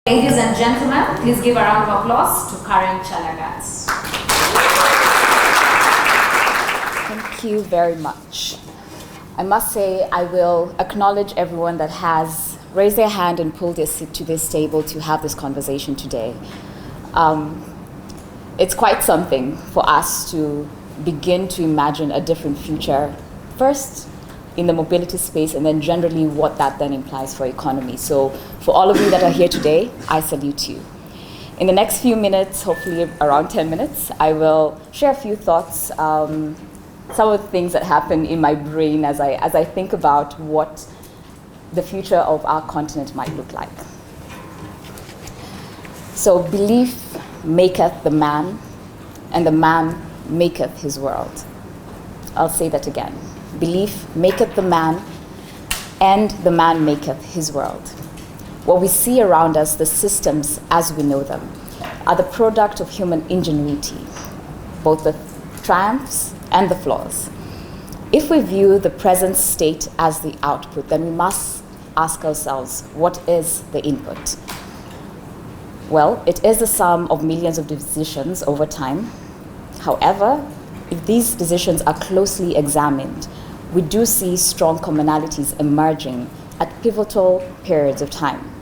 Ladies and gentlemen, please give a round of applause to Karen Chela. Thank you very much. I must say I will acknowledge everyone that has raised their hand and pulled their seat to this table to have this conversation today. It's quite something for us to begin to imagine a different future, first in the mobility space, and then generally what that then implies for economy. So for all of you that are here today, I salute you. In the next few minutes, hopefully around 10 minutes, I will share a few thoughts, some of the things that happen in my brain as I think about what the future of our continent might look like. So belief maketh the man, and the man maketh his world. I'll say that again. Belief maketh the man, and the man maketh his world. What we see around us, the systems as we know them, are the product of human ingenuity, both the triumphs and the flaws. If we view the present state as the output, then we must ask ourselves, what is the input? Well, it is the sum of millions of decisions over time. However, if these decisions are closely examined, we do see strong commonalities emerging at pivotal periods of time.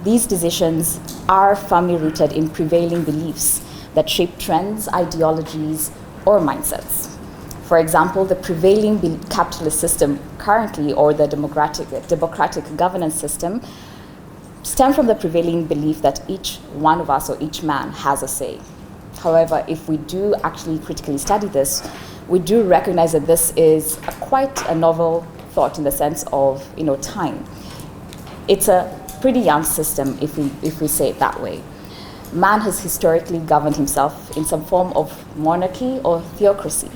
These decisions are firmly rooted in prevailing beliefs that shape trends, ideologies, or mindsets. For example, the prevailing capitalist system currently, or the democratic governance system, stem from the prevailing belief that each one of us or each man has a say. However, if we do actually critically study this, we do recognize that this is quite a novel thought in the sense of, time. It's a pretty young system if we say it that way. Man has historically governed himself in some form of monarchy or theocracy,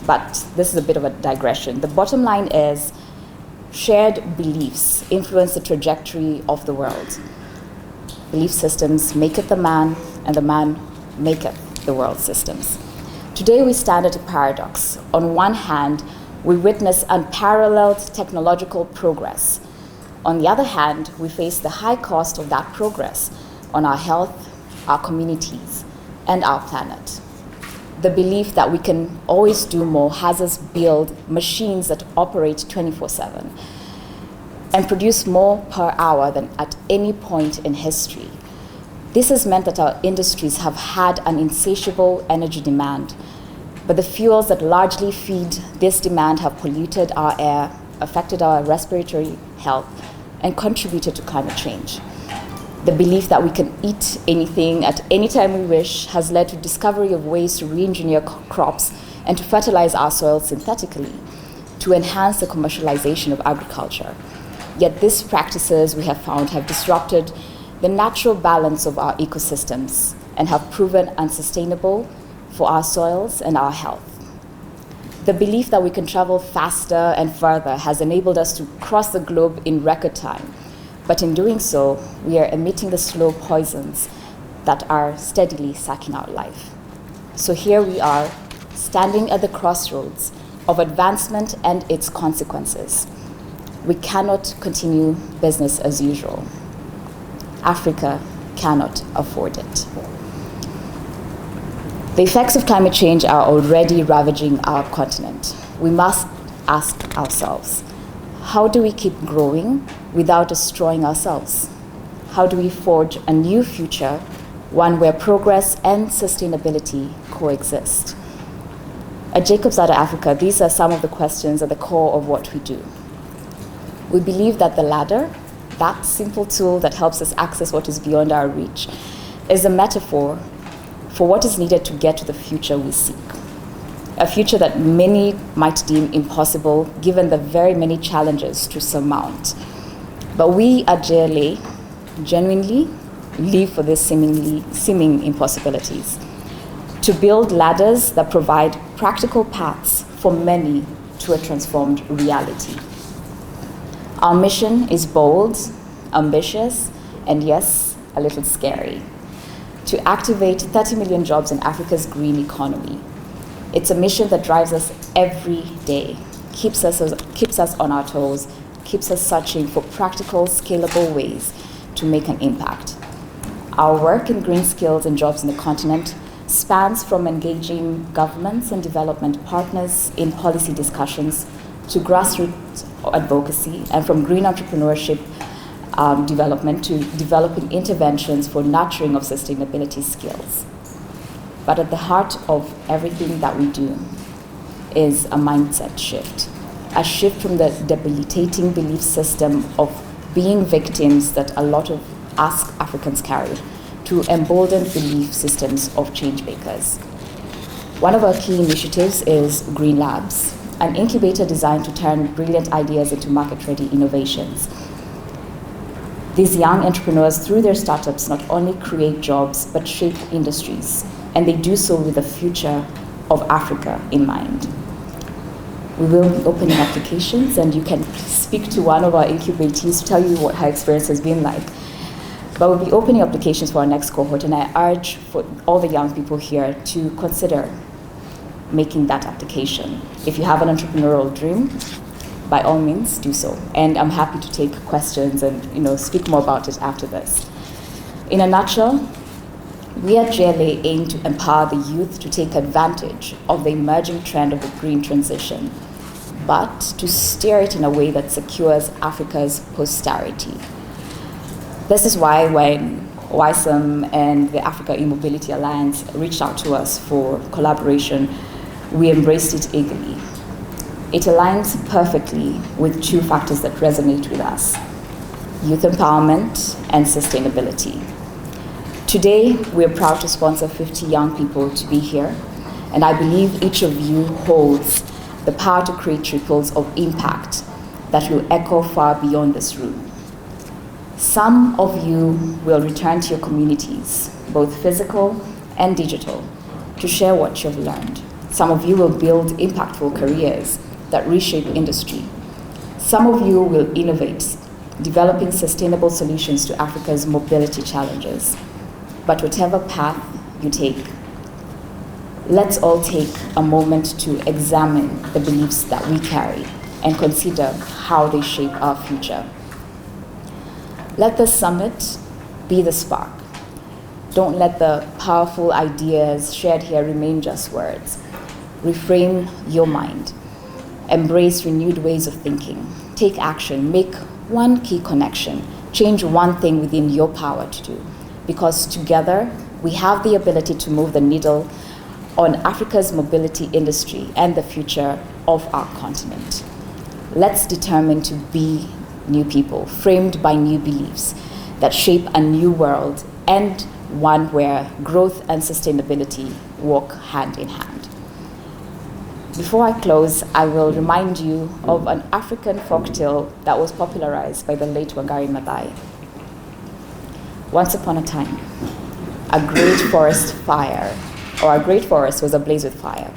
but this is a bit of a digression. The bottom line is shared beliefs influence the trajectory of the world. Belief systems maketh the man, and the man maketh the world systems. Today we stand at a paradox. On one hand, we witness unparalleled technological progress. On the other hand, we face the high cost of that progress on our health, our communities, and our planet. The belief that we can always do more has us build machines that operate 24/7 and produce more per hour than at any point in history. This has meant that our industries have had an insatiable energy demand, but the fuels that largely feed this demand have polluted our air, affected our respiratory health, and contributed to climate change. The belief that we can eat anything at any time we wish has led to discovery of ways to re-engineer crops and to fertilize our soil synthetically to enhance the commercialization of agriculture. Yet these practices, we have found, have disrupted the natural balance of our ecosystems and have proven unsustainable for our soils and our health. The belief that we can travel faster and further has enabled us to cross the globe in record time. But in doing so, we are emitting the slow poisons that are steadily sacking our life. So here we are, standing at the crossroads of advancement and its consequences. We cannot continue business as usual. Africa cannot afford it. The effects of climate change are already ravaging our continent. We must ask ourselves, how do we keep growing without destroying ourselves? How do we forge a new future, one where progress and sustainability coexist? At Jacobs Ladder Africa, these are some of the questions at the core of what we do. We believe that the ladder, that simple tool that helps us access what is beyond our reach, is a metaphor for what is needed to get to the future we seek. A future that many might deem impossible given the very many challenges to surmount. But we at JLA genuinely live for these seeming impossibilities, to build ladders that provide practical paths for many to a transformed reality. Our mission is bold, ambitious, and yes, a little scary: to activate 30 million jobs in Africa's green economy. It's a mission that drives us every day, keeps us on our toes, keeps us searching for practical, scalable ways to make an impact. Our work in green skills and jobs in the continent spans from engaging governments and development partners in policy discussions to grassroots advocacy, and from green entrepreneurship development to developing interventions for nurturing of sustainability skills. But at the heart of everything that we do is a mindset shift, a shift from the debilitating belief system of being victims that a lot of us Africans carry to emboldened belief systems of change makers. One of our key initiatives is Green Labs, an incubator designed to turn brilliant ideas into market-ready innovations. These young entrepreneurs, through their startups, not only create jobs, but shape industries, and they do so with the future of Africa in mind. We will be opening applications, and you can speak to one of our incubatees to tell you what her experience has been like. But we'll be opening applications for our next cohort, and I urge for all the young people here to consider making that application. If you have an entrepreneurial dream, by all means, do so. And I'm happy to take questions and speak more about it after this. In a nutshell, we at Chela aim to empower the youth to take advantage of the emerging trend of the green transition, but to steer it in a way that secures Africa's posterity. This is why when YSEM and the Africa E-Mobility Alliance reached out to us for collaboration, we embraced it eagerly. It aligns perfectly with two factors that resonate with us: youth empowerment and sustainability. Today, we are proud to sponsor 50 young people to be here, and I believe each of you holds the power to create ripples of impact that will echo far beyond this room. Some of you will return to your communities, both physical and digital, to share what you've learned. Some of you will build impactful careers that reshape industry. Some of you will innovate, developing sustainable solutions to Africa's mobility challenges. But whatever path you take, let's all take a moment to examine the beliefs that we carry and consider how they shape our future. Let the summit be the spark. Don't let the powerful ideas shared here remain just words. Reframe your mind. Embrace renewed ways of thinking. Take action. Make one key connection. Change one thing within your power to do. Because together, we have the ability to move the needle on Africa's mobility industry and the future of our continent. Let's determine to be new people, framed by new beliefs that shape a new world, and one where growth and sustainability walk hand in hand. Before I close, I will remind you of an African folktale that was popularized by the late Wangari Maathai. Once upon a time, a great forest was ablaze with fire.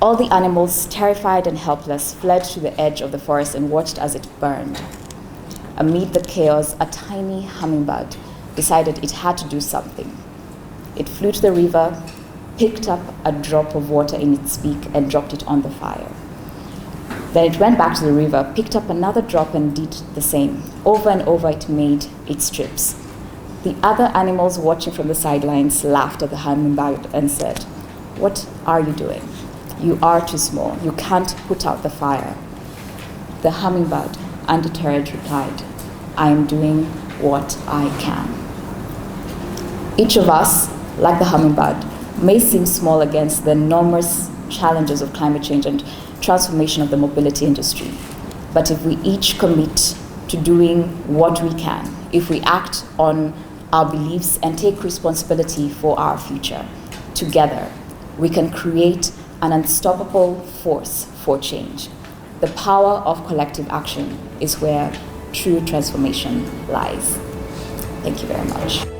All the animals, terrified and helpless, fled to the edge of the forest and watched as it burned. Amid the chaos, a tiny hummingbird decided it had to do something. It flew to the river, picked up a drop of water in its beak, and dropped it on the fire. Then it went back to the river, picked up another drop, and did the same. Over and over it made its trips. The other animals watching from the sidelines laughed at the hummingbird and said, "What are you doing? You are too small. You can't put out the fire." The hummingbird, undeterred, replied, "I am doing what I can." Each of us, like the hummingbird, may seem small against the enormous challenges of climate change and transformation of the mobility industry. But if we each commit to doing what we can, if we act on our beliefs and take responsibility for our future, together, we can create an unstoppable force for change. The power of collective action is where true transformation lies. Thank you very much.